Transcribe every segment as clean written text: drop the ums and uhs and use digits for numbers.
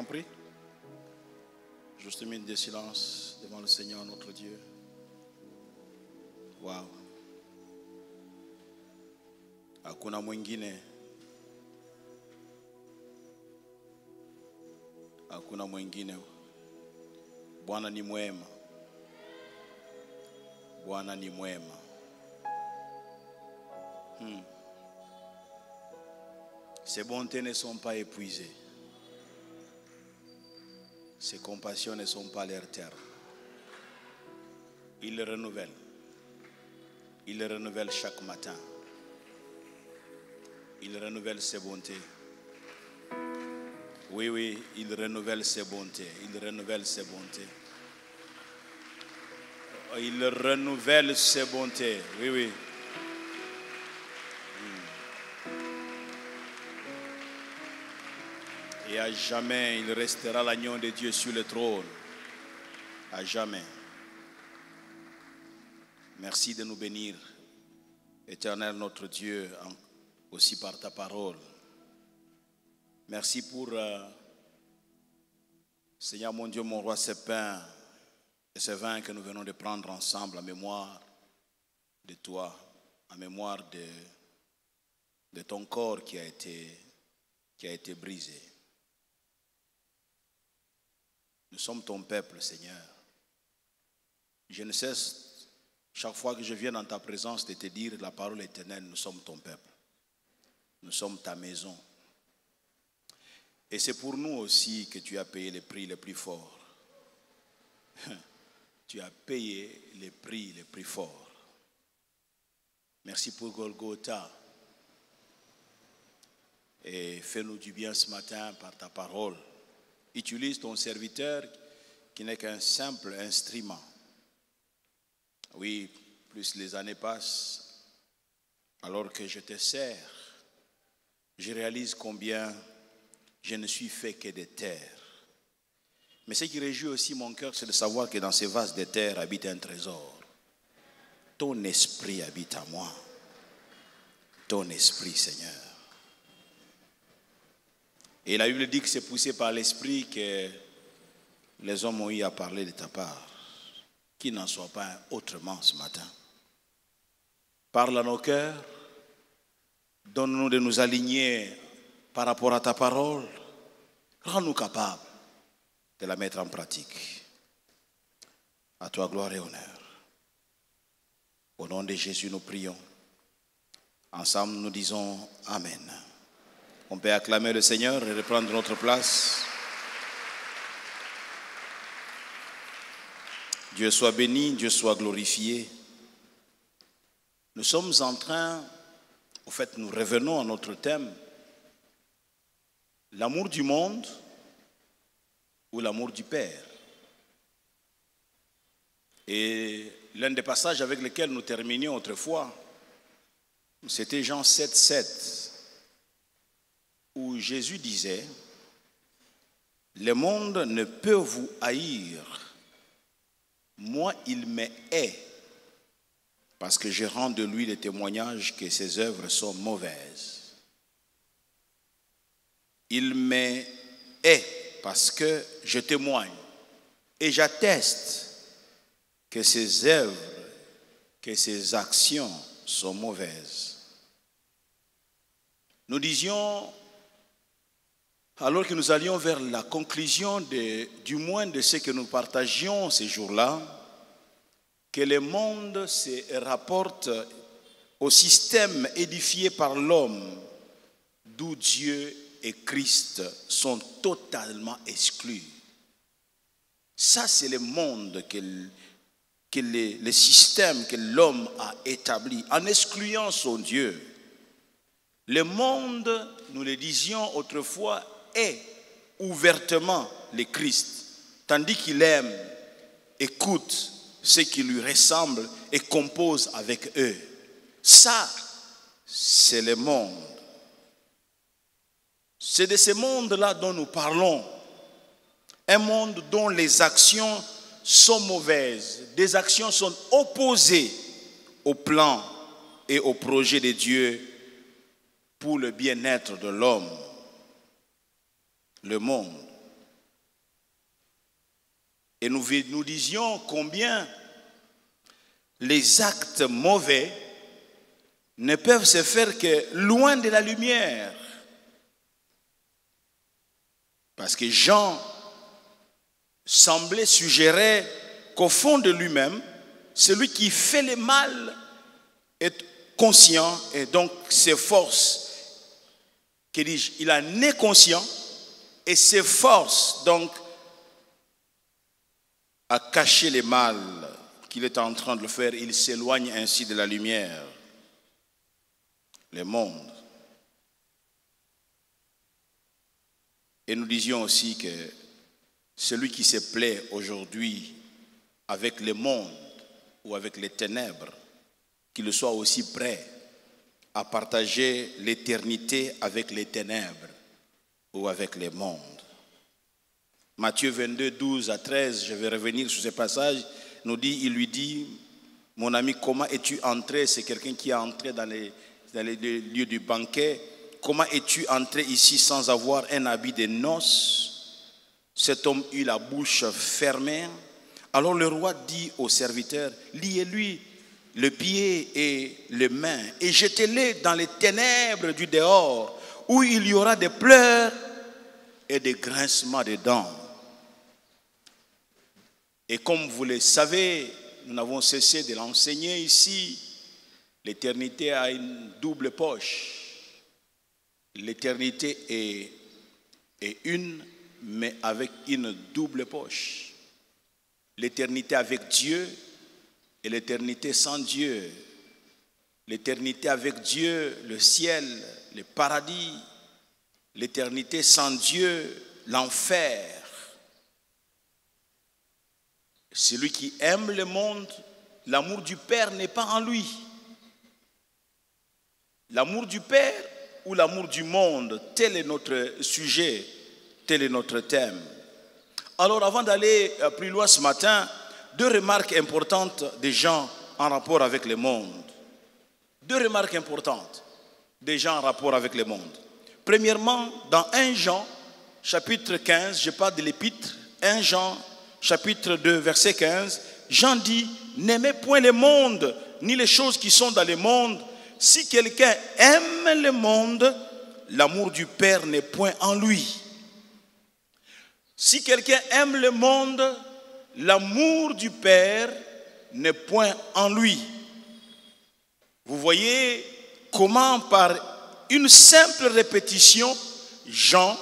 en prie. Juste une minute de silence devant le Seigneur notre Dieu. Wow. Hakuna mwingine. Hakuna mwingine. Bwana ni mwema. Bwana ni mwema. Ses bontés ne sont pas épuisées. Ses compassions ne sont pas leur terme. Il le renouvelle. Il le renouvelle chaque matin. Il renouvelle ses bontés. Oui, oui, il renouvelle ses bontés. Il renouvelle ses bontés. Il renouvelle ses bontés. Oui, oui. Et à jamais, il restera l'agneau de Dieu sur le trône. À jamais. Merci de nous bénir, Éternel notre Dieu, aussi par ta parole. Merci pour, Seigneur mon Dieu, mon roi, ce pain et ce vin que nous venons de prendre ensemble en mémoire de toi, en mémoire de ton corps qui a été brisé. Nous sommes ton peuple, Seigneur. Je ne cesse, chaque fois que je viens dans ta présence, de te dire la parole éternelle, nous sommes ton peuple. Nous sommes ta maison. Et c'est pour nous aussi que tu as payé les prix les plus forts. Tu as payé les prix les plus forts. Merci pour Golgotha. Et fais-nous du bien ce matin par ta parole. Utilise ton serviteur qui n'est qu'un simple instrument. Oui, plus les années passent, alors que je te sers, je réalise combien je ne suis fait que de terre. Mais ce qui réjouit aussi mon cœur, c'est de savoir que dans ces vases de terre habite un trésor. Ton esprit habite à moi. Ton esprit, Seigneur. Et la Bible dit que c'est poussé par l'esprit que les hommes ont eu à parler de ta part. Qu'il n'en soit pas autrement ce matin. Parle à nos cœurs. Donne-nous de nous aligner par rapport à ta parole. Rends-nous capables de la mettre en pratique. À toi gloire et honneur. Au nom de Jésus nous prions. Ensemble nous disons Amen. On peut acclamer le Seigneur et reprendre notre place. Dieu soit béni, Dieu soit glorifié. Nous sommes en train, au fait, nous revenons à notre thème, l'amour du monde ou l'amour du Père. Et l'un des passages avec lesquels nous terminions autrefois, c'était Jean 7, 7. Où Jésus disait, le monde ne peut vous haïr, moi il me hait, parce que je rends de lui le témoignage que ses œuvres sont mauvaises. Il me hait parce que je témoigne et j'atteste que ses œuvres, que ses actions sont mauvaises. Nous disions, alors que nous allions vers la conclusion du moins de ce que nous partagions ces jours-là, que le monde se rapporte au système édifié par l'homme, d'où Dieu et Christ sont totalement exclus. Ça, c'est le monde le système que l'homme a établi, en excluant son Dieu. Le monde, nous le disions autrefois, est ouvertement le Christ, tandis qu'il aime, écoute ceux qui lui ressemblent et compose avec eux. Ça, c'est le monde. C'est de ce monde-là dont nous parlons. Un monde dont les actions sont mauvaises, des actions sont opposées au plan et au projet de Dieu pour le bien-être de l'homme. Le monde Et nous disions combien les actes mauvais ne peuvent se faire que loin de la lumière. Parce que Jean semblait suggérer qu'au fond de lui-même, celui qui fait le mal est conscient et donc s'efforce, que dis-je, il en est conscient et s'efforce donc à cacher le mal qu'il est en train de faire. Il s'éloigne ainsi de la lumière, le monde. Et nous disions aussi que celui qui se plaît aujourd'hui avec le monde ou avec les ténèbres, qu'il soit aussi prêt à partager l'éternité avec les ténèbres ou avec le monde. Matthieu 22, 12 à 13, je vais revenir sur ce passage, il lui dit, mon ami, comment es-tu entré? C'est quelqu'un qui est entré dans les lieux du banquet. Comment es-tu entré ici sans avoir un habit de noces? Cet homme eut la bouche fermée. Alors le roi dit au serviteur, liez-lui le pied et les mains et jetez-les dans les ténèbres du dehors, où il y aura des pleurs et des grincements de dents. Et comme vous le savez, nous n'avons cessé de l'enseigner ici, l'éternité a une double poche. L'éternité est une, mais avec une double poche. L'éternité avec Dieu et l'éternité sans Dieu. L'éternité avec Dieu, le ciel, le paradis. L'éternité sans Dieu, l'enfer. Celui qui aime le monde, l'amour du Père n'est pas en lui. L'amour du Père ou l'amour du monde, tel est notre sujet, tel est notre thème. Alors avant d'aller plus loin ce matin, deux remarques importantes des gens en rapport avec le monde. Deux remarques importantes des gens en rapport avec le monde. Premièrement, dans 1 Jean, chapitre 15, je parle de l'épître, 1 Jean, chapitre 2, verset 15, Jean dit, n'aimez point le monde, ni les choses qui sont dans le monde. Si quelqu'un aime le monde, l'amour du Père n'est point en lui. Si quelqu'un aime le monde, l'amour du Père n'est point en lui. Vous voyez comment par une simple répétition, Jean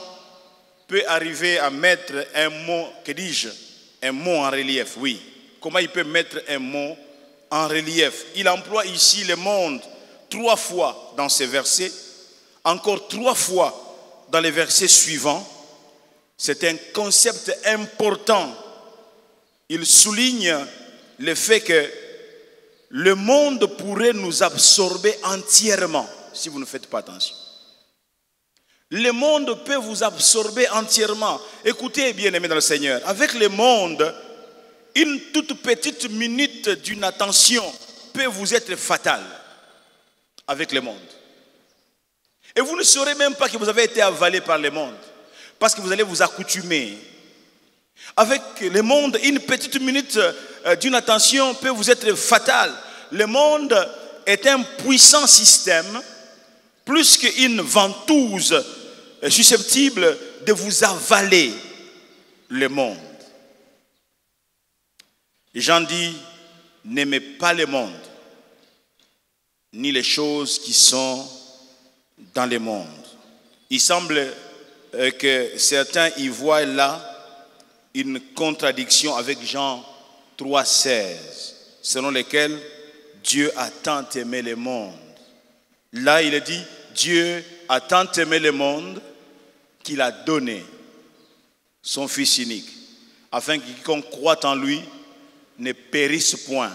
peut arriver à mettre un mot, que dis-je, un mot en relief, oui. Comment il peut mettre un mot en relief? Il emploie ici le monde 3 fois dans ces versets, encore 3 fois dans les versets suivants. C'est un concept important. Il souligne le fait que le monde pourrait nous absorber entièrement si vous ne faites pas attention. Le monde peut vous absorber entièrement. Écoutez, bien-aimés dans le Seigneur, avec le monde, une toute petite minute d'une attention peut vous être fatale avec le monde. Et vous ne saurez même pas que vous avez été avalé par le monde, parce que vous allez vous accoutumer. Avec le monde, une petite minute d'une attention peut vous être fatale. Le monde est un puissant système, plus qu'une ventouse susceptible de vous avaler le monde. Jean dit, n'aimez pas le monde, ni les choses qui sont dans le monde. Il semble que certains y voient là une contradiction avec Jean 3,16, selon lequel Dieu a tant aimé le monde. Là, il est dit, Dieu a tant aimé le monde qu'il a donné son Fils unique, afin que quiconque croit en lui ne périsse point,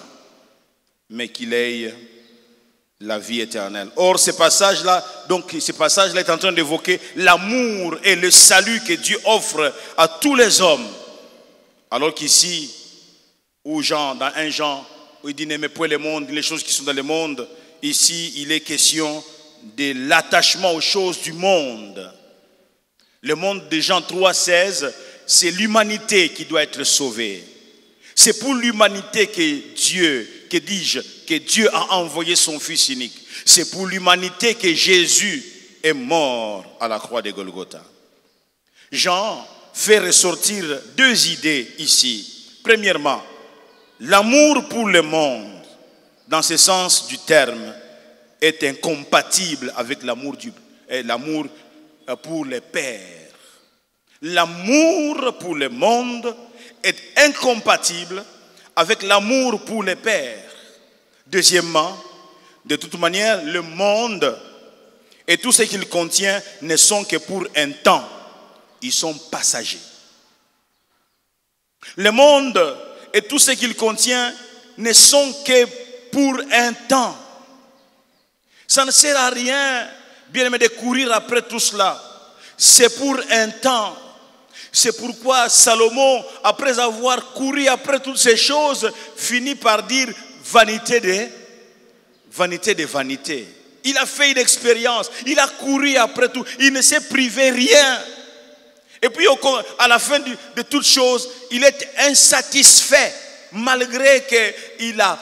mais qu'il ait la vie éternelle. Or, ce passage-là est en train d'évoquer l'amour et le salut que Dieu offre à tous les hommes. Alors qu'ici, où Jean, dans 1 Jean, où il dit n'aimez point le monde, les choses qui sont dans le monde, ici, il est question de l'attachement aux choses du monde. Le monde de Jean 3,16, c'est l'humanité qui doit être sauvée. C'est pour l'humanité que Dieu a envoyé son Fils unique. C'est pour l'humanité que Jésus est mort à la croix de Golgotha. Jean fait ressortir deux idées ici. Premièrement, l'amour pour le monde, dans ce sens du terme, est incompatible avec l'amour pour le Père. L'amour pour le monde est incompatible avec l'amour pour le Père. Deuxièmement, de toute manière, le monde et tout ce qu'il contient ne sont que pour un temps. Ils sont passagers. Le monde et tout ce qu'il contient ne sont que pour un temps. Ça ne sert à rien, bien aimé, de courir après tout cela. C'est pour un temps. C'est pourquoi Salomon, après avoir couru après toutes ces choses, finit par dire vanité de vanité. Il a fait une expérience, il a couru après tout, il ne s'est privé rien. Et puis à la fin de toutes choses, il est insatisfait malgré qu'il a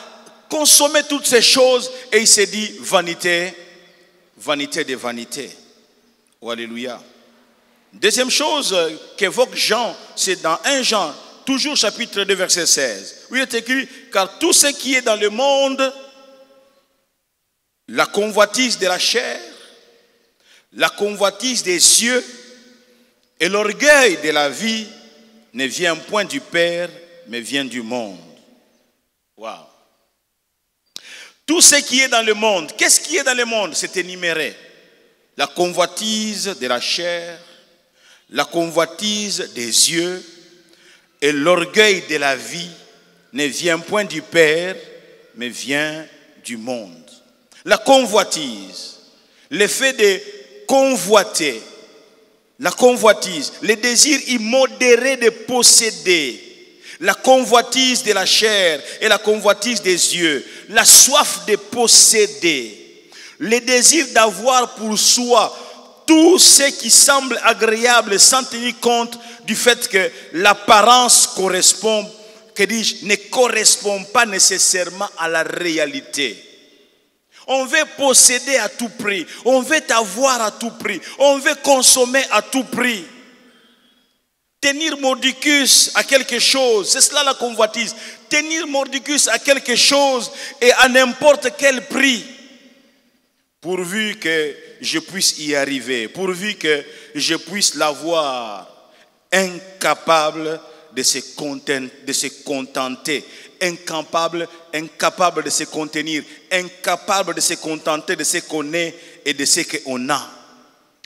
consommé toutes ces choses et il s'est dit vanité de vanité. Oh, alléluia. Deuxième chose qu'évoque Jean, c'est dans 1 Jean, toujours chapitre 2, verset 16. Où il est écrit, car tout ce qui est dans le monde, la convoitise de la chair, la convoitise des yeux et l'orgueil de la vie ne vient point du Père, mais vient du monde. Wow. Tout ce qui est dans le monde, qu'est-ce qui est dans le monde? C'est énuméré. La convoitise de la chair, la convoitise des yeux et l'orgueil de la vie ne vient point du Père, mais vient du monde. La convoitise, le fait de convoiter, la convoitise, le désir immodéré de posséder, la convoitise de la chair et la convoitise des yeux, la soif de posséder, le désir d'avoir pour soi tout ce qui semble agréable sans tenir compte du fait que l'apparence correspond, que dis-je, ne correspond pas nécessairement à la réalité. On veut posséder à tout prix, on veut avoir à tout prix, on veut consommer à tout prix. Tenir mordicus à quelque chose, c'est cela la convoitise. Tenir mordicus à quelque chose et à n'importe quel prix. Pourvu que je puisse y arriver, pourvu que je puisse l'avoir, incapable de se contenter, incapable de se contenir, incapable de se contenter de ce qu'on est et de ce qu'on a.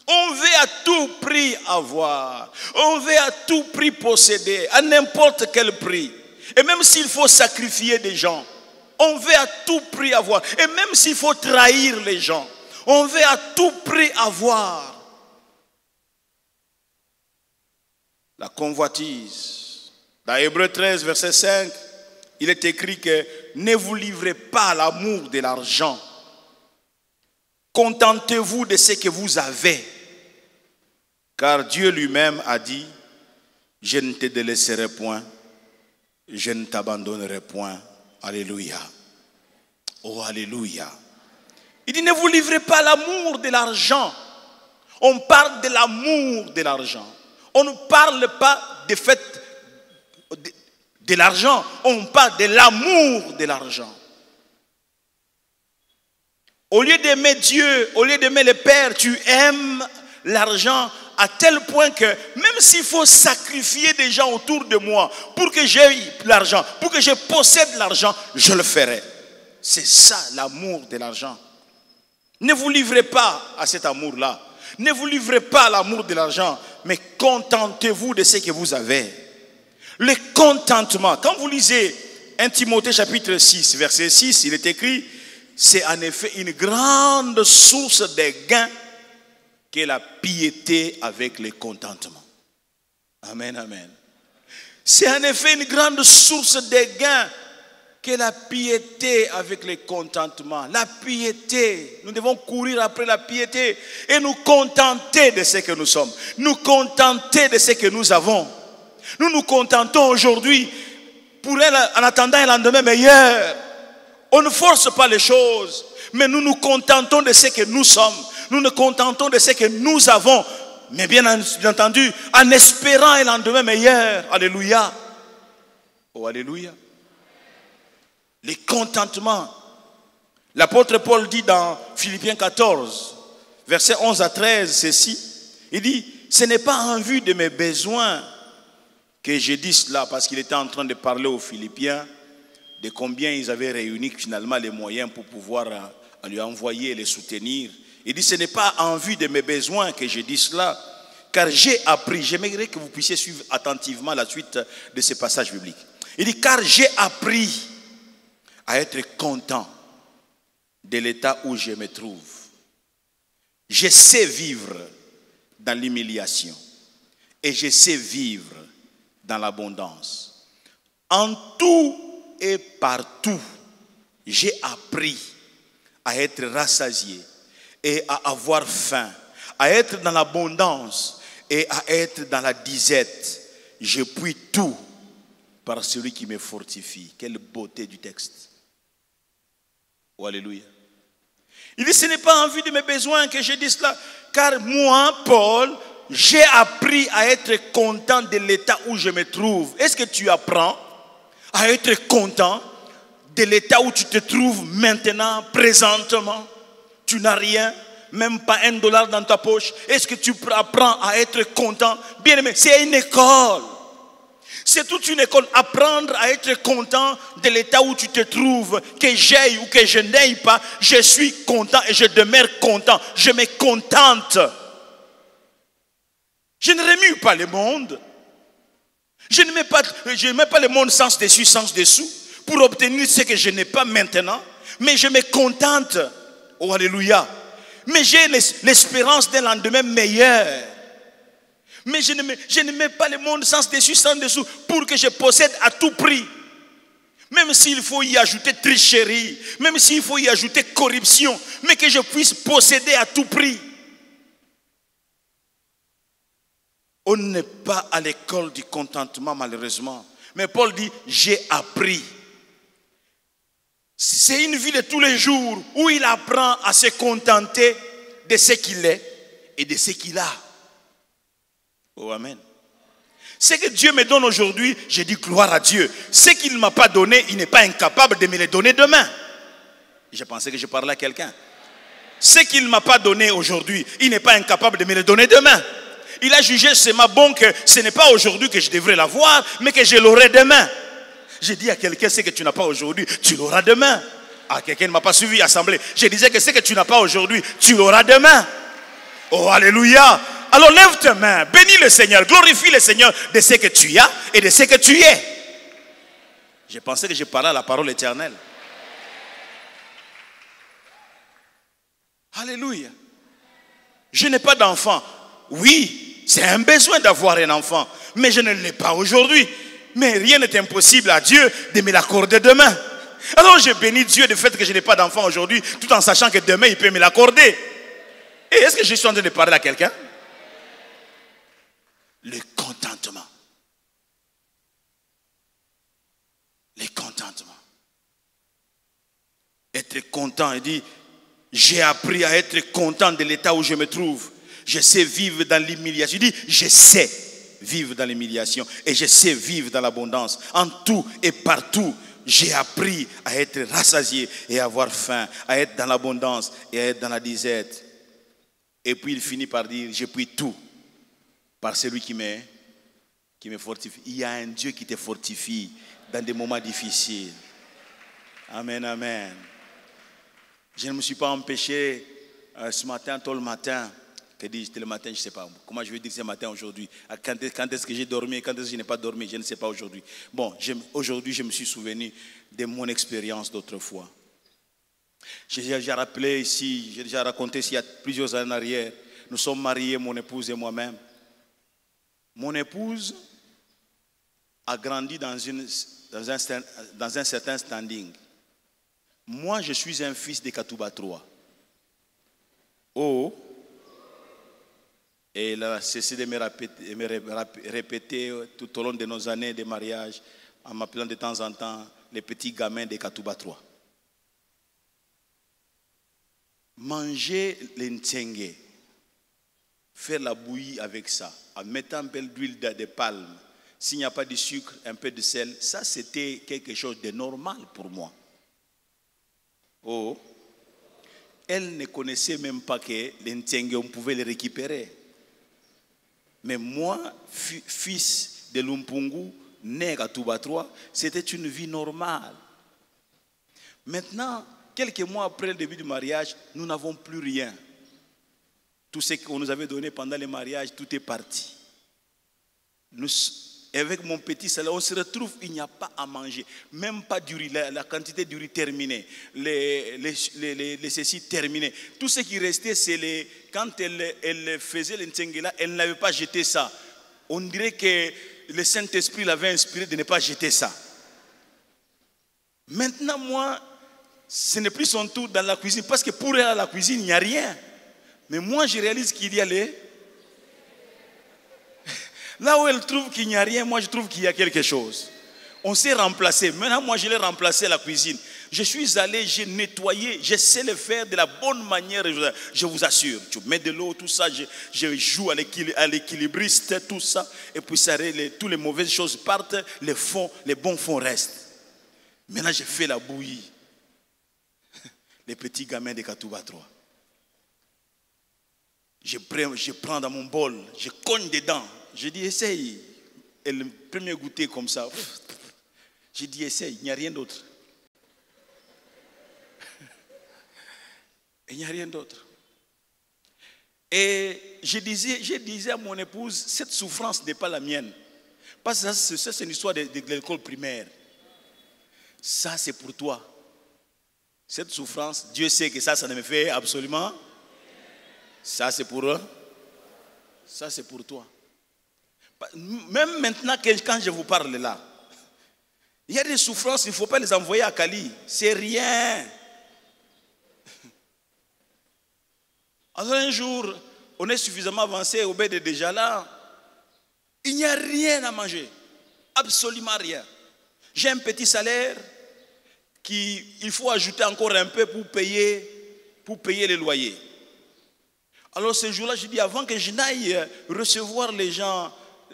On veut à tout prix avoir, on veut à tout prix posséder, à n'importe quel prix. Et même s'il faut sacrifier des gens, on veut à tout prix avoir. Et même s'il faut trahir les gens, on veut à tout prix avoir. La convoitise. Dans Hébreux 13, verset 5, il est écrit que ne vous livrez pas à l'amour de l'argent. Contentez-vous de ce que vous avez. Car Dieu lui-même a dit, je ne te délaisserai point, je ne t'abandonnerai point. Alléluia. Oh, alléluia. Il dit, ne vous livrez pas à l'amour de l'argent. On parle de l'amour de l'argent. On ne parle pas de fait de l'argent. On parle de l'amour de l'argent. Au lieu d'aimer Dieu, au lieu d'aimer le Père, tu aimes l'argent à tel point que même s'il faut sacrifier des gens autour de moi pour que j'aie l'argent, pour que je possède l'argent, je le ferai. C'est ça l'amour de l'argent. Ne vous livrez pas à cet amour-là. Ne vous livrez pas à l'amour de l'argent, mais contentez-vous de ce que vous avez. Le contentement, quand vous lisez 1 Timothée chapitre 6, verset 6, il est écrit, c'est en effet une grande source de gain qu'est la piété avec le contentement. Amen, amen. C'est en effet une grande source de gain qu'est la piété avec le contentement. La piété, nous devons courir après la piété et nous contenter de ce que nous sommes. Nous contenter de ce que nous avons. Nous nous contentons aujourd'hui pour elle, en attendant un lendemain meilleur. On ne force pas les choses, mais nous nous contentons de ce que nous sommes. Nous nous contentons de ce que nous avons, mais bien entendu, en espérant un lendemain meilleur. Alléluia. Oh, alléluia. Les contentements. L'apôtre Paul dit dans Philippiens 14, versets 11 à 13, ceci. Il dit, ce n'est pas en vue de mes besoins que je dis cela, parce qu'il était en train de parler aux Philippiens de combien ils avaient réuni finalement les moyens pour pouvoir lui envoyer et les soutenir. Il dit, ce n'est pas en vue de mes besoins que je dis cela, car j'ai appris. J'aimerais que vous puissiez suivre attentivement la suite de ce passage biblique. Il dit, car j'ai appris à être content de l'état où je me trouve. Je sais vivre dans l'humiliation et je sais vivre dans l'abondance. En tout et partout, j'ai appris à être rassasié et à avoir faim, à être dans l'abondance et à être dans la disette. Je puis tout par celui qui me fortifie. Quelle beauté du texte. Oh, alléluia. Il dit, ce n'est pas en vue de mes besoins que je dis cela, car moi, Paul, j'ai appris à être content de l'état où je me trouve. Est-ce que tu apprends à être content de l'état où tu te trouves maintenant, présentement? Tu n'as rien, même pas $1 dans ta poche. Est-ce que tu apprends à être content? Bien aimé, c'est une école. C'est toute une école. Apprendre à être content de l'état où tu te trouves, que j'aille ou que je n'aille pas, je suis content et je demeure content. Je me contente. Je ne remue pas le monde. Je ne mets pas le monde sens dessus, sens dessous, pour obtenir ce que je n'ai pas maintenant. Mais je me contente. Oh, alléluia. Mais j'ai l'espérance d'un lendemain meilleur. Mais je ne mets pas le monde sens dessus, sans dessous, pour que je possède à tout prix. Même s'il faut y ajouter tricherie, même s'il faut y ajouter corruption, mais que je puisse posséder à tout prix. On n'est pas à l'école du contentement, malheureusement. Mais Paul dit, j'ai appris. C'est une vie de tous les jours où il apprend à se contenter de ce qu'il est et de ce qu'il a. Oh, amen. Ce que Dieu me donne aujourd'hui, je dis gloire à Dieu. Ce qu'il ne m'a pas donné, il n'est pas incapable de me le donner demain. Je pensais que je parlais à quelqu'un. Ce qu'il ne m'a pas donné aujourd'hui, il n'est pas incapable de me le donner demain. Il a jugé seulement bon que ce n'est pas aujourd'hui que je devrais l'avoir, mais que je l'aurai demain. Je dis à quelqu'un, ce que tu n'as pas aujourd'hui, tu l'auras demain. Ah, quelqu'un ne m'a pas suivi, assemblée. Je disais que ce que tu n'as pas aujourd'hui, tu l'auras demain. Oh, alléluia. Alors lève tes mains, bénis le Seigneur, glorifie le Seigneur de ce que tu as et de ce que tu es. Je pensais que je parlais à la parole éternelle. Alléluia. Je n'ai pas d'enfant. Oui, c'est un besoin d'avoir un enfant, mais je ne l'ai pas aujourd'hui. Mais rien n'est impossible à Dieu de me l'accorder demain. Alors je bénis Dieu du fait que je n'ai pas d'enfant aujourd'hui, tout en sachant que demain il peut me l'accorder. Et est-ce que je suis en train de parler à quelqu'un? Le contentement. Le contentement. Être content, il dit, j'ai appris à être content de l'état où je me trouve. Je sais vivre dans l'humiliation. Il dit, je sais vivre dans l'humiliation et je sais vivre dans l'abondance. En tout et partout, j'ai appris à être rassasié et à avoir faim, à être dans l'abondance et à être dans la disette. Et puis il finit par dire, je puis tout par celui qui me fortifie. Il y a un Dieu qui te fortifie dans des moments difficiles. Amen, amen. Je ne me suis pas empêché ce matin, tôt le matin. Que dis-je le matin, je ne sais pas. Comment je vais dire ce matin aujourd'hui? Quand est-ce que j'ai dormi? Quand est-ce que je n'ai pas dormi? Je ne sais pas aujourd'hui. Bon, aujourd'hui, je me suis souvenu de mon expérience d'autrefois. J'ai déjà rappelé ici, j'ai déjà raconté ici il y a plusieurs années en arrière. Nous sommes mariés, mon épouse et moi-même. Mon épouse a grandi dans un certain standing. Moi, je suis un fils de Katouba 3. Oh! Et elle a cessé de me répéter tout au long de nos années de mariage. en m'appelant de temps en temps les petits gamins de Katouba 3. Manger l'entsenge, faire la bouillie avec ça, en mettant un peu d'huile de palme, s'il n'y a pas de sucre, un peu de sel, ça c'était quelque chose de normal pour moi. Oh, elle ne connaissait même pas que l'entsenge, on pouvait le récupérer. Mais moi, fils de Lumpungu, né à Touba 3, c'était une vie normale. Maintenant, quelques mois après le début du mariage, nous n'avons plus rien. Tout ce qu'on nous avait donné pendant le mariage, tout est parti. Avec mon petit salaire, on se retrouve, il n'y a pas à manger. Même pas du riz, la quantité du riz terminée, les ceci terminé. Tout ce qui restait, c'est quand elle faisait l'entsenge là, elle n'avait pas jeté ça. On dirait que le Saint-Esprit l'avait inspiré de ne pas jeter ça. Maintenant, moi, ce n'est plus son tour dans la cuisine, parce que pour elle, à la cuisine, il n'y a rien. Mais moi, je réalise qu'il y a Là où elle trouve qu'il n'y a rien, moi, je trouve qu'il y a quelque chose. On s'est remplacé. Maintenant, moi, je l'ai remplacé à la cuisine. Je suis allé, j'ai nettoyé, je sais le faire de la bonne manière, je vous assure. Tu mets de l'eau, tout ça, je joue à l'équilibriste, tout ça. Et puis, toutes les mauvaises choses partent, les bons fonds restent. Maintenant, je fais la bouillie. Les petits gamins de Katouba 3. Je prends dans mon bol, je cogne dedans. Je dis, essaye. Et le premier goûter comme ça, j'ai dit, essaye, il n'y a rien d'autre. Il n'y a rien d'autre. Et je disais à mon épouse, cette souffrance n'est pas la mienne. Parce que ça, c'est une histoire de l'école primaire. Ça, c'est pour toi. Cette souffrance, Dieu sait que ça ne me fait absolument. Ça, c'est pour eux. Ça, c'est pour toi. Même maintenant, quand je vous parle là, il y a des souffrances, il ne faut pas les envoyer à Kali. C'est rien. Alors un jour, on est suffisamment avancé au baie de déjà là. Il n'y a rien à manger. Absolument rien. J'ai un petit salaire qu'il faut ajouter encore un peu pour payer les loyers. Alors ce jour-là, je dis, avant que je n'aille recevoir les gens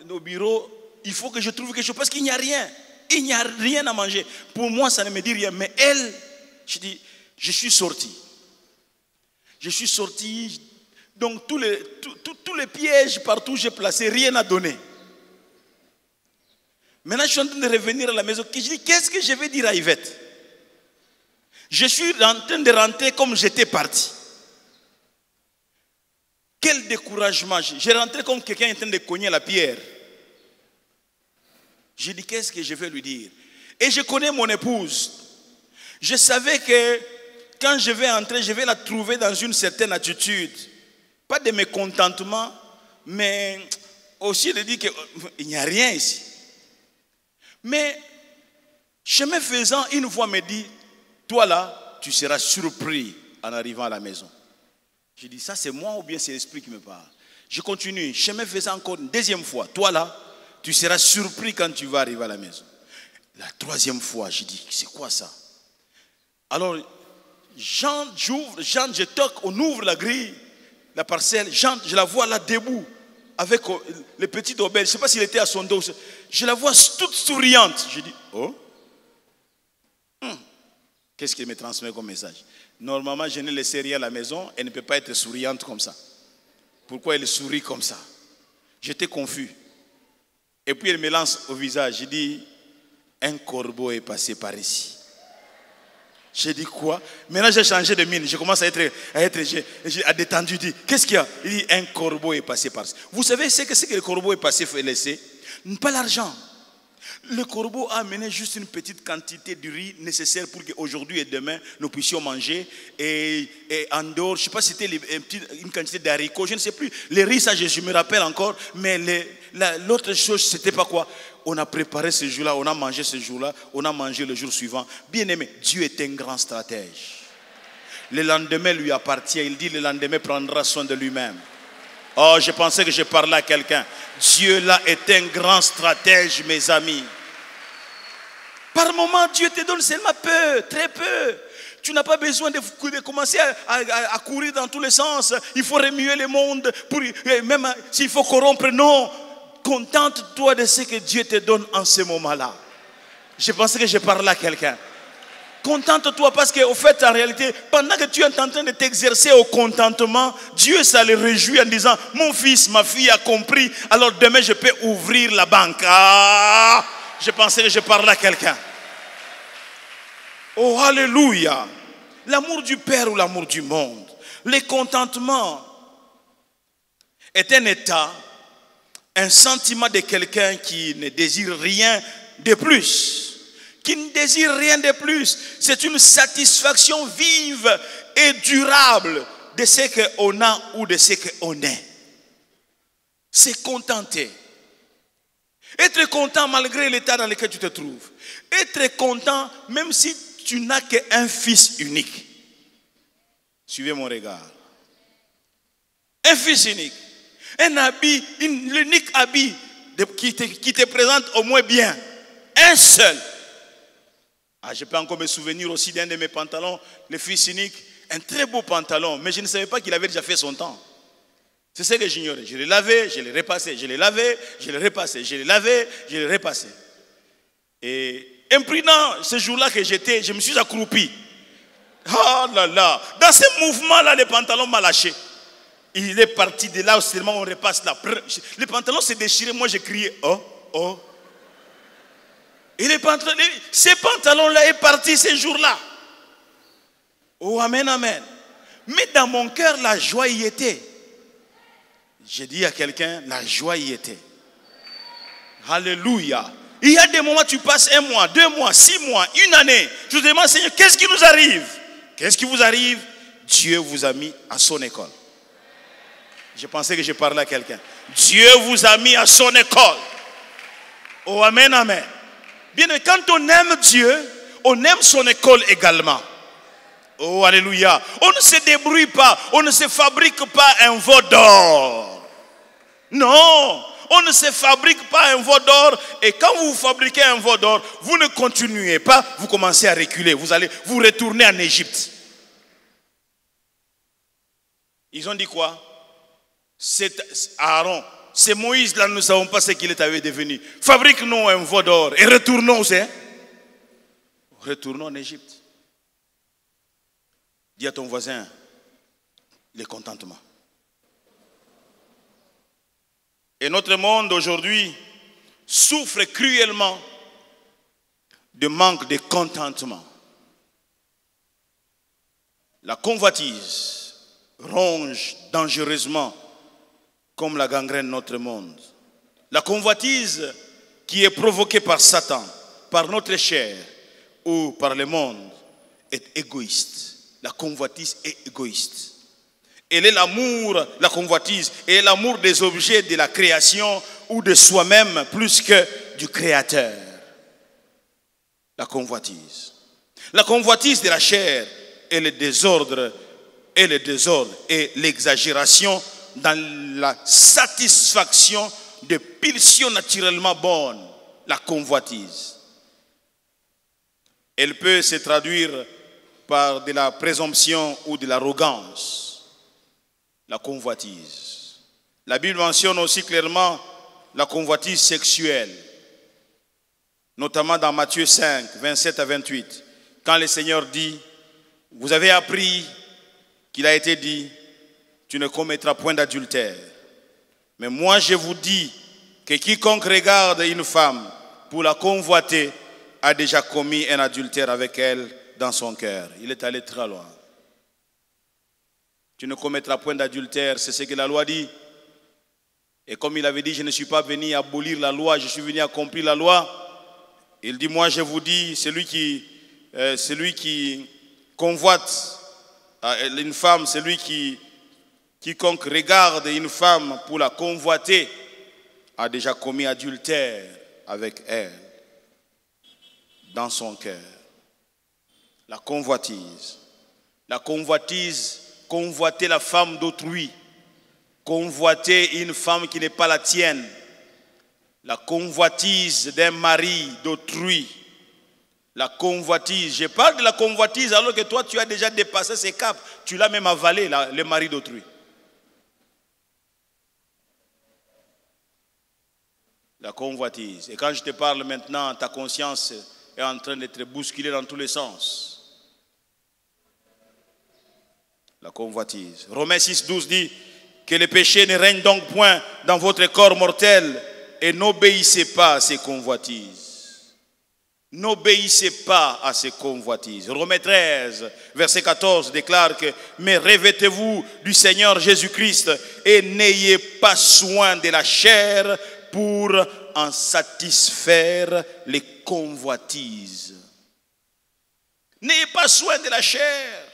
au bureau, il faut que je trouve quelque chose, parce qu'il n'y a rien. Il n'y a rien à manger. Pour moi, ça ne me dit rien. Mais elle, je dis, je suis sorti. Je suis sorti. Donc tous les pièges partout j'ai placé, rien à donner. Maintenant, je suis en train de revenir à la maison. Je dis, qu'est-ce que je vais dire à Yvette? Je suis en train de rentrer comme j'étais parti. Quel découragement. J'ai rentré comme quelqu'un est en train de cogner la pierre. J'ai dit, qu'est-ce que je vais lui dire? Et je connais mon épouse. Je savais que quand je vais entrer, je vais la trouver dans une certaine attitude. Pas de mécontentement, mais aussi de dire qu'il n'y a rien ici. Mais, chemin faisant, une voix me dit, toi là, tu seras surpris en arrivant à la maison. Je dis, ça c'est moi ou bien c'est l'esprit qui me parle? Je continue, chemin faisant encore une deuxième fois, toi là, tu seras surpris quand tu vas arriver à la maison. La troisième fois, je dis, c'est quoi ça? Alors, je toque, on ouvre la grille, la parcelle, je la vois là debout, avec le petit auberge, je ne sais pas s'il était à son dos, je la vois toute souriante. Je dis, oh, qu'est-ce qu'il me transmet comme message? Normalement, je ne laissais rien à la maison, elle ne peut pas être souriante comme ça. Pourquoi elle sourit comme ça? J'étais confus. Et puis elle me lance au visage, je dis, un corbeau est passé par ici. J'ai dit quoi? Maintenant j'ai changé de mine, je commence à être détendu. Je dis, qu'est-ce qu'il y a? Il dit, un corbeau est passé par ici. Vous savez ce que le corbeau est passé fait laisser? Pas l'argent. Le corbeau a amené juste une petite quantité de riz nécessaire pour qu'aujourd'hui et demain nous puissions manger. Et en dehors, je ne sais pas si c'était une quantité d'haricots, je ne sais plus. Les riz, ça je me rappelle encore. Mais l'autre chose, c'était pas quoi? On a préparé ce jour-là, on a mangé ce jour-là, on a mangé le jour suivant. Bien aimé, Dieu est un grand stratège. Le lendemain lui appartient. Il dit le lendemain prendra soin de lui-même. Oh, je pensais que je parlais à quelqu'un. Dieu là est un grand stratège, mes amis. Par moment, Dieu te donne seulement peu, très peu. Tu n'as pas besoin de commencer à courir dans tous les sens. Il faut remuer le monde, même s'il faut corrompre. Non, contente-toi de ce que Dieu te donne en ce moment-là. Je pensais que je parlais à quelqu'un. Contente-toi parce qu'au fait, en réalité, pendant que tu es en train de t'exercer au contentement, Dieu, ça le réjouit en disant, mon fils, ma fille a compris, alors demain je peux ouvrir la banque. Ah, je pensais que je parlais à quelqu'un. Oh, alléluia. L'amour du Père ou l'amour du monde. Le contentement est un état, un sentiment de quelqu'un qui ne désire rien de plus. Qui ne désire rien de plus. C'est une satisfaction vive et durable de ce qu'on a ou de ce qu'on est. C'est contenter. Être content malgré l'état dans lequel tu te trouves. Être content même si tu n'as qu'un fils unique. Suivez mon regard. Un fils unique. Un habit, l'unique habit qui te présente au moins bien. Un seul. Ah, je peux encore me souvenir aussi d'un de mes pantalons, le fils unique, un très beau pantalon, mais je ne savais pas qu'il avait déjà fait son temps. C'est ce que j'ignorais. Je l'ai lavé, je l'ai repassé, je l'ai lavé, je l'ai repassé, je l'ai lavé, je l'ai repassé. Et imprudent, ce jour-là que j'étais, je me suis accroupi. Oh là là, dans ce mouvement-là, le pantalon m'a lâché. Il est parti de là, seulement on repasse là. Le pantalon s'est déchiré, moi j'ai crié, oh, oh. Et ce pantalon-là est parti ces jours-là. Oh, amen, amen. Mais dans mon cœur, la joie y était. J'ai dit à quelqu'un, la joie y était. Alléluia. Il y a des moments où tu passes 1 mois, 2 mois, 6 mois, 1 année. Je te demande, Seigneur, qu'est-ce qui nous arrive? Qu'est-ce qui vous arrive? Dieu vous a mis à son école. Je pensais que je parlais à quelqu'un. Dieu vous a mis à son école. Oh, amen, amen. Bien, quand on aime Dieu, on aime son école également. Oh, alléluia. On ne se débrouille pas, on ne se fabrique pas un veau d'or. Non, on ne se fabrique pas un veau d'or. Et quand vous fabriquez un veau d'or, vous ne continuez pas, vous commencez à reculer. Vous allez vous retourner en Égypte. Ils ont dit quoi? C'est Aaron. C'est Moïse, là, nous ne savons pas ce qu'il avait devenu. Fabrique-nous un veau d'or et retournons, retournons en Égypte. Dis à ton voisin, le contentement. Et notre monde aujourd'hui souffre cruellement de manque de contentement. La convoitise ronge dangereusement comme la gangrène notre monde. La convoitise qui est provoquée par Satan, par notre chair ou par le monde est égoïste. La convoitise est égoïste. Elle est l'amour, la convoitise, est l'amour des objets de la création ou de soi-même plus que du Créateur. La convoitise. La convoitise de la chair est le désordre et l'exagération dans la satisfaction de pulsions naturellement bonnes, la convoitise. Elle peut se traduire par de la présomption ou de l'arrogance, la convoitise. La Bible mentionne aussi clairement la convoitise sexuelle, notamment dans Matthieu 5, 27 à 28, quand le Seigneur dit, vous avez appris qu'il a été dit, tu ne commettras point d'adultère. Mais moi je vous dis que quiconque regarde une femme pour la convoiter a déjà commis un adultère avec elle dans son cœur. Il est allé très loin. Tu ne commettras point d'adultère, c'est ce que la loi dit. Et comme il avait dit, je ne suis pas venu abolir la loi, je suis venu accomplir la loi. Il dit, moi je vous dis, celui qui convoite une femme, quiconque regarde une femme pour la convoiter a déjà commis adultère avec elle dans son cœur. La convoitise. La convoitise, convoiter la femme d'autrui. Convoiter une femme qui n'est pas la tienne. La convoitise d'un mari d'autrui. La convoitise. Je parle de la convoitise alors que toi, tu as déjà dépassé ces caps. Tu l'as même avalé, le mari d'autrui. La convoitise. Et quand je te parle maintenant, ta conscience est en train d'être bousculée dans tous les sens. La convoitise. Romains 6,12 dit que le péché ne règne donc point dans votre corps mortel et n'obéissez pas à ces convoitises. N'obéissez pas à ces convoitises. Romains 13, verset 14 déclare que « Mais revêtez-vous du Seigneur Jésus-Christ et n'ayez pas soin de la chair pour en satisfaire les convoitises. » N'ayez pas soin de la chair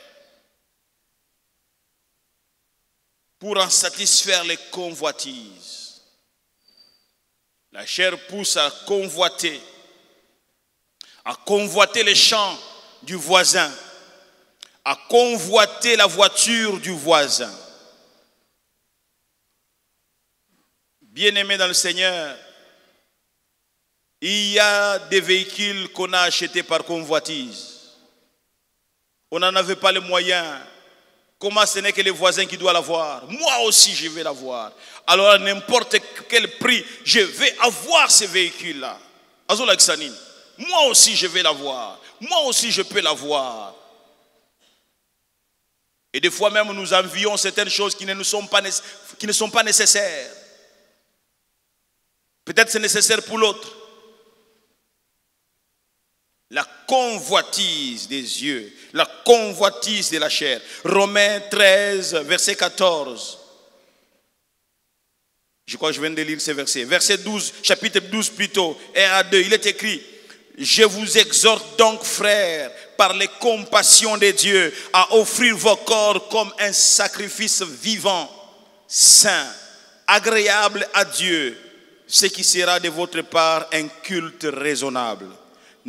pour en satisfaire les convoitises. La chair pousse à convoiter les champs du voisin, à convoiter la voiture du voisin. Bien-aimés dans le Seigneur, il y a des véhicules qu'on a achetés par convoitise. On n'en avait pas les moyens. Comment ce n'est que les voisins qui doivent l'avoir? Moi aussi je vais l'avoir. Alors à n'importe quel prix, je vais avoir ce véhicule-là. Moi aussi je vais l'avoir. Moi aussi je peux l'avoir. Et des fois même nous envions certaines choses qui ne sont pas nécessaires. Peut-être c'est nécessaire pour l'autre. La convoitise des yeux, la convoitise de la chair. Romains 13, verset 14. Je crois que je viens de lire ce verset. Verset 12, chapitre 12 plutôt, 1 à 2, il est écrit: je vous exhorte donc, frères, par les compassions de Dieu, à offrir vos corps comme un sacrifice vivant, saint, agréable à Dieu, ce qui sera de votre part un culte raisonnable.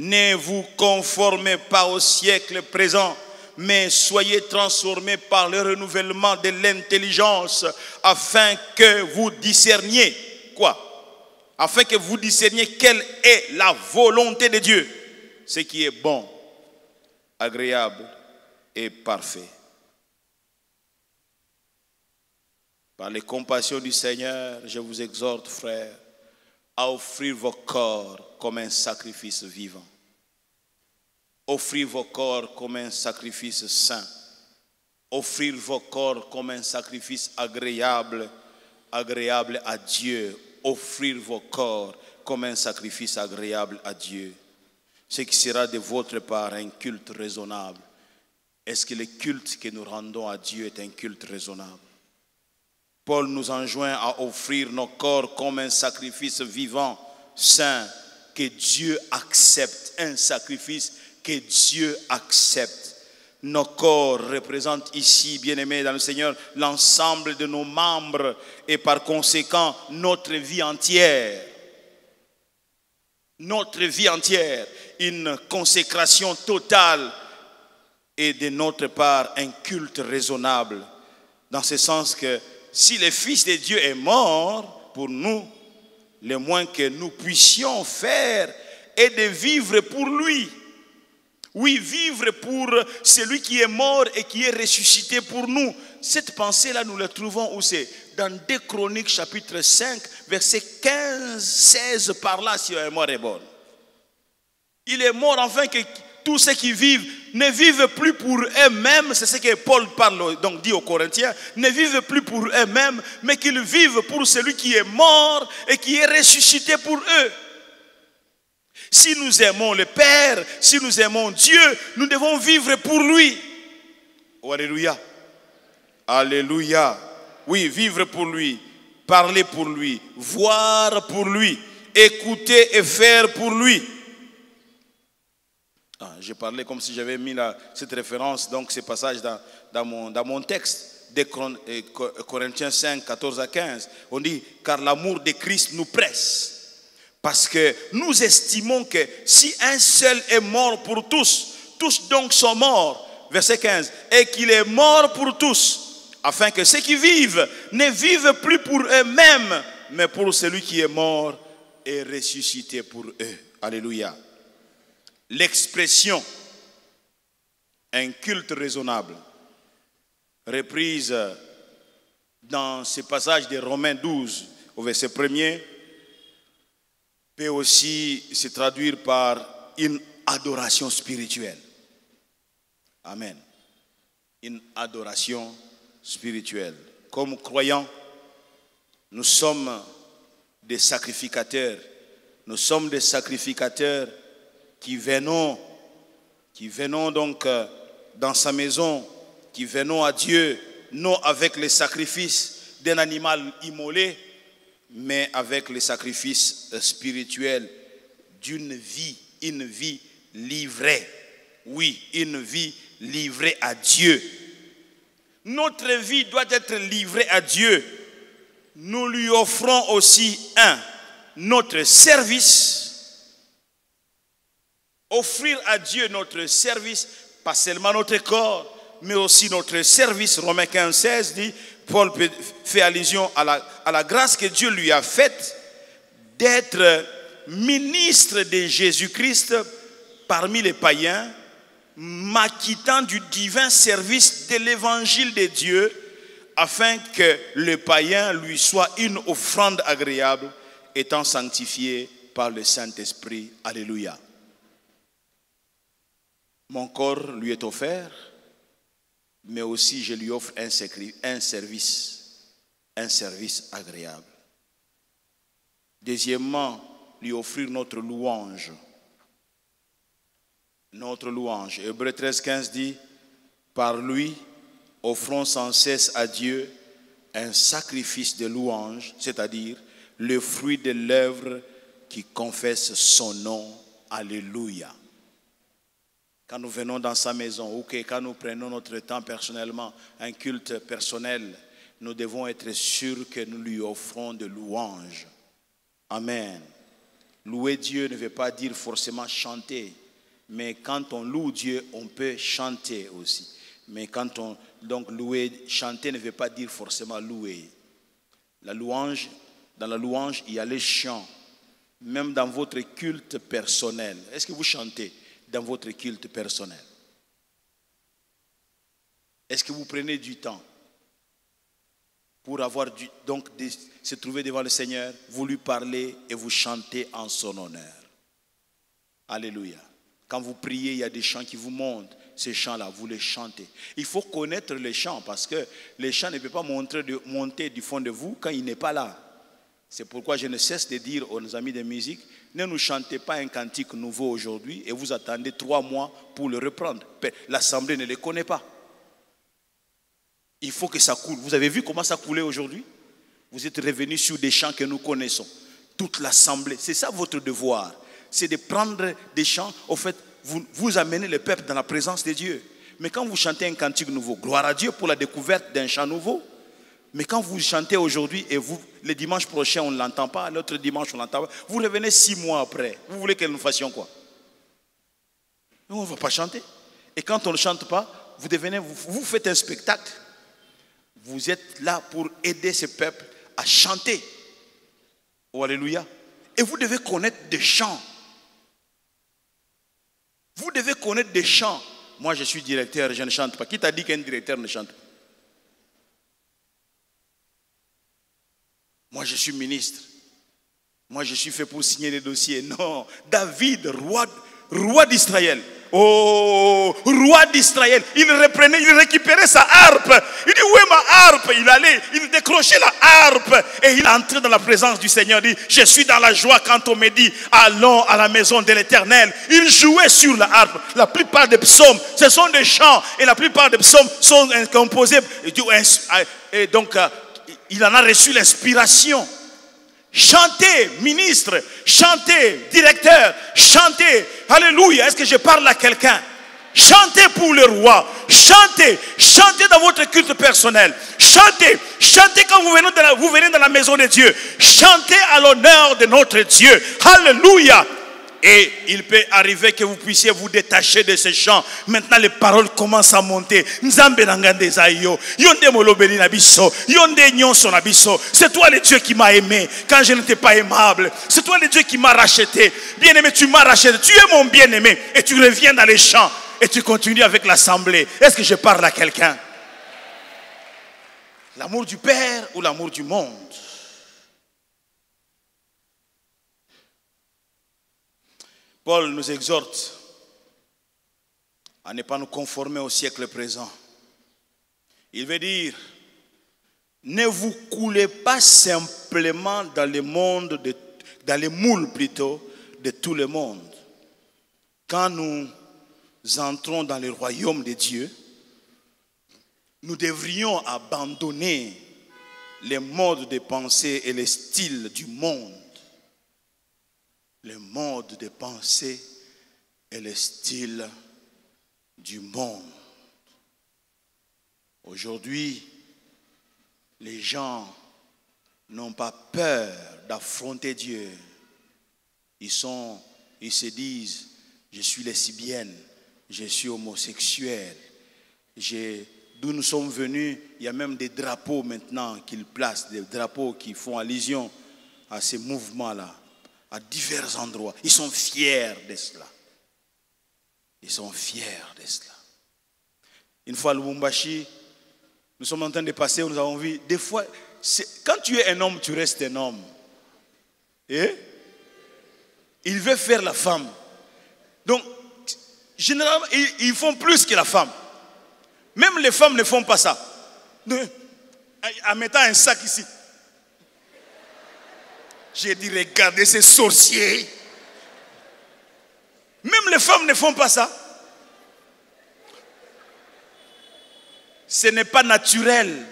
Ne vous conformez pas au siècle présent, mais soyez transformés par le renouvellement de l'intelligence, afin que vous discerniez quoi? Afin que vous discerniez quelle est la volonté de Dieu, ce qui est bon, agréable et parfait. Par les compassions du Seigneur, je vous exhorte, frères, à offrir vos corps comme un sacrifice vivant. Offrir vos corps comme un sacrifice saint. Offrir vos corps comme un sacrifice agréable à Dieu. Offrir vos corps comme un sacrifice agréable à Dieu. Ce qui sera de votre part un culte raisonnable. Est-ce que le culte que nous rendons à Dieu est un culte raisonnable? Paul nous enjoint à offrir nos corps comme un sacrifice vivant, saint, que Dieu accepte. Un sacrifice que Dieu accepte. Nos corps représentent ici, bien-aimés dans le Seigneur, l'ensemble de nos membres et par conséquent notre vie entière. Notre vie entière, une consécration totale et de notre part un culte raisonnable. Dans ce sens que si le Fils de Dieu est mort pour nous, le moins que nous puissions faire est de vivre pour lui. Oui, vivre pour celui qui est mort et qui est ressuscité pour nous. Cette pensée-là, nous la trouvons où c'est? Dans 2 Chroniques, chapitre 5, verset 15, 16, par là, si la mémoire est bonne. Il est mort afin que tous ceux qui vivent ne vivent plus pour eux-mêmes. C'est ce que Paul parle, donc dit aux Corinthiens. Ne vivent plus pour eux-mêmes, mais qu'ils vivent pour celui qui est mort et qui est ressuscité pour eux. Si nous aimons le Père, si nous aimons Dieu, nous devons vivre pour lui. Oh, alléluia. Alléluia. Oui, vivre pour lui, parler pour lui, voir pour lui, écouter et faire pour lui. J'ai parlé comme si j'avais mis cette référence, donc ce passage dans mon texte, de Corinthiens 5, 14 à 15. On dit, car l'amour de Christ nous presse. Parce que nous estimons que si un seul est mort pour tous, tous donc sont morts, verset 15, et qu'il est mort pour tous, afin que ceux qui vivent ne vivent plus pour eux-mêmes, mais pour celui qui est mort et ressuscité pour eux. Alléluia. l'expression un culte raisonnable, reprise dans ce passage de Romains 12 au verset 1er, peut aussi se traduire par une adoration spirituelle. Amen. Une adoration spirituelle. Comme croyants, nous sommes des sacrificateurs. Nous sommes des sacrificateurs qui venons donc dans sa maison, qui venons à Dieu, non avec les sacrifices d'un animal immolé, mais avec les sacrifices spirituels d'une vie, une vie livrée. Oui, une vie livrée à Dieu. Notre vie doit être livrée à Dieu. Nous lui offrons aussi notre service. Offrir à Dieu notre service, pas seulement notre corps, mais aussi notre service. Romains 15, 16 dit, Paul fait allusion à la grâce que Dieu lui a faite d'être ministre de Jésus-Christ parmi les païens, m'acquittant du divin service de l'évangile de Dieu, afin que le païen lui soit une offrande agréable, étant sanctifié par le Saint-Esprit. Alléluia. Mon corps lui est offert, mais aussi je lui offre un service agréable. Deuxièmement, lui offrir notre louange. Notre louange. Hébreux 13, 15 dit, par lui, offrons sans cesse à Dieu un sacrifice de louange, c'est-à-dire le fruit de l'œuvre qui confesse son nom. Alléluia. Quand nous venons dans sa maison ou quand nous prenons notre temps personnellement, un culte personnel, nous devons être sûrs que nous lui offrons de louanges. Amen. Louer Dieu ne veut pas dire forcément chanter, mais quand on loue Dieu, on peut chanter aussi. Mais quand on chanter ne veut pas dire forcément louer. La louange, dans la louange, il y a les chants. Même dans votre culte personnel. Est-ce que vous chantez dans votre culte personnel? Est-ce que vous prenez du temps pour se trouver devant le Seigneur, vous lui parlez et vous chantez en son honneur? Alléluia. Quand vous priez, il y a des chants qui vous montent. Ces chants-là, vous les chantez. Il faut connaître les chants parce que les chants ne peuvent pas monter du fond de vous quand il n'est pas là. C'est pourquoi je ne cesse de dire aux amis de musique, ne nous chantez pas un cantique nouveau aujourd'hui et vous attendez 3 mois pour le reprendre. L'assemblée ne les connaît pas. Il faut que ça coule. Vous avez vu comment ça coulait aujourd'hui? Vous êtes revenus sur des chants que nous connaissons. Toute l'assemblée, c'est ça votre devoir. C'est de prendre des chants. Au fait, vous amenez le peuple dans la présence de Dieu. Mais quand vous chantez un cantique nouveau, gloire à Dieu pour la découverte d'un chant nouveau. Mais quand vous chantez aujourd'hui et le dimanche prochain on ne l'entend pas, l'autre dimanche on ne l'entend pas, vous revenez 6 mois après. Vous voulez que nous fassions quoi? On ne va pas chanter. Et quand on ne chante pas, vous faites un spectacle. Vous êtes là pour aider ce peuple à chanter. Oh, alléluia. Et vous devez connaître des chants. Vous devez connaître des chants. Moi je suis directeur, je ne chante pas. Qui t'a dit qu'un directeur ne chante pas? Moi, je suis ministre. Moi, je suis fait pour signer les dossiers. Non. David, roi d'Israël. Oh, roi d'Israël. Il récupérait sa harpe. Il dit, où est ma harpe? Il décrochait la harpe. Et il entrait dans la présence du Seigneur. Il dit, je suis dans la joie quand on me dit, allons à la maison de l'Éternel. Il jouait sur la harpe. La plupart des psaumes, ce sont des chants. Et la plupart des psaumes sont composés. Et donc, il en a reçu l'inspiration. Chantez, ministre, chantez, directeur, chantez. Alléluia. Est-ce que je parle à quelqu'un? Chantez pour le roi. Chantez, chantez dans votre culte personnel. Chantez, chantez quand vous venez dans la maison de Dieu. Chantez à l'honneur de notre Dieu. Alléluia. Et il peut arriver que vous puissiez vous détacher de ces chants. Maintenant, les paroles commencent à monter. C'est toi le Dieu qui m'a aimé quand je n'étais pas aimable. C'est toi le Dieu qui m'a racheté. Bien-aimé, tu m'as racheté. Tu es mon bien-aimé. Et tu reviens dans les chants. Et tu continues avec l'assemblée. Est-ce que je parle à quelqu'un? L'amour du Père ou l'amour du monde? Paul nous exhorte à ne pas nous conformer au siècle présent. Il veut dire, ne vous coulez pas simplement dans le monde, dans les moules plutôt, de tout le monde. Quand nous entrons dans le royaume de Dieu, nous devrions abandonner les modes de pensée et les styles du monde. Le mode de pensée et le style du monde. Aujourd'hui, les gens n'ont pas peur d'affronter Dieu. Ils se disent, je suis lesbienne, je suis homosexuel. D'où nous sommes venus, il y a même des drapeaux maintenant qu'ils placent, des drapeaux qui font allusion à ces mouvements-là. À divers endroits. Ils sont fiers de cela. Ils sont fiers de cela. Une fois à Lubumbashi, nous sommes en train de passer, nous avons vu, des fois, quand tu es un homme, tu restes un homme. Et il veut faire la femme. Donc, généralement, ils font plus que la femme. Même les femmes ne font pas ça. En mettant un sac ici. J'ai dit, regardez ces sorciers. Même les femmes ne font pas ça. Ce n'est pas naturel.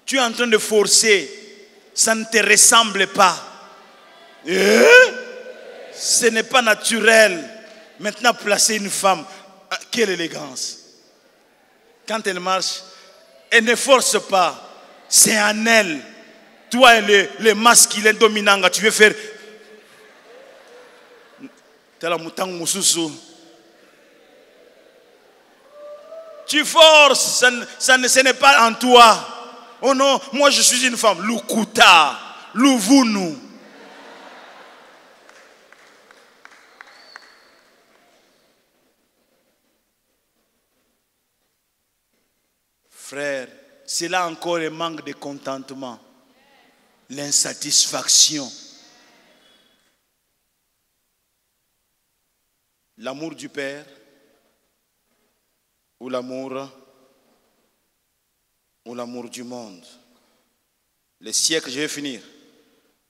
Tu es en train de forcer. Ça ne te ressemble pas. Ce n'est pas naturel. Maintenant, placer une femme. Quelle élégance. Quand elle marche, elle ne force pas. C'est en elle. Toi, le masculin dominant, tu veux faire. Tu forces, ce n'est pas en toi. Oh non, moi je suis une femme. Lukuta, Luvunu. Frère, c'est là encore un manque de contentement. L'insatisfaction. L'amour du Père ou l'amour du monde. Le siècle, je vais finir.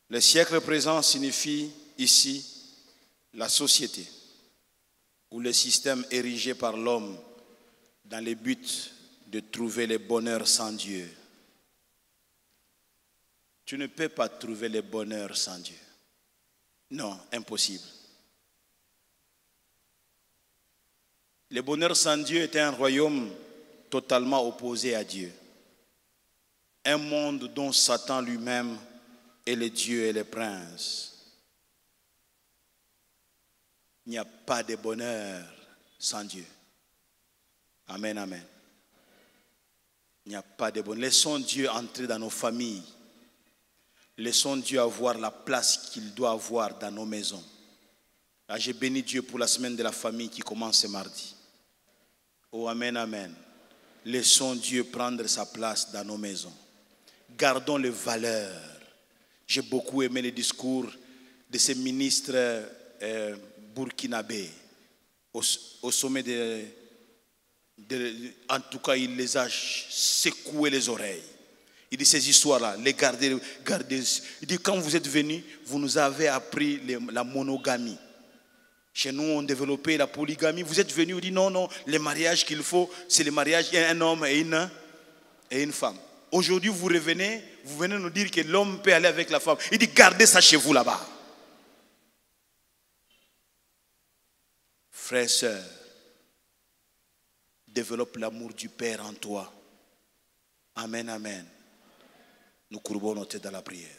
Le siècle présent signifie ici la société ou le système érigé par l'homme dans le but de trouver le bonheur sans Dieu. Tu ne peux pas trouver le bonheur sans Dieu. Non, impossible. Le bonheur sans Dieu est un royaume totalement opposé à Dieu. Un monde dont Satan lui-même est le Dieu et le prince. Il n'y a pas de bonheur sans Dieu. Amen, amen. Il n'y a pas de bonheur. Laissons Dieu entrer dans nos familles. Laissons Dieu avoir la place qu'il doit avoir dans nos maisons. Là, j'ai béni Dieu pour la semaine de la famille qui commence ce mardi. Oh, amen, amen. Laissons Dieu prendre sa place dans nos maisons. Gardons les valeurs. J'ai beaucoup aimé les discours de ces ministres burkinabés au sommet en tout cas, il les a secoué les oreilles. Il dit ces histoires-là, les gardez. Il dit quand vous êtes venus, vous nous avez appris la monogamie. Chez nous, on développait la polygamie. Vous êtes venus, on dit non, les mariages qu'il faut, c'est les mariages, il y a un homme et une femme. Aujourd'hui, vous revenez, vous venez nous dire que l'homme peut aller avec la femme. Il dit gardez ça chez vous là-bas. Frères et sœurs, développe l'amour du Père en toi. Amen, amen. Nous courbons nos têtes dans la prière.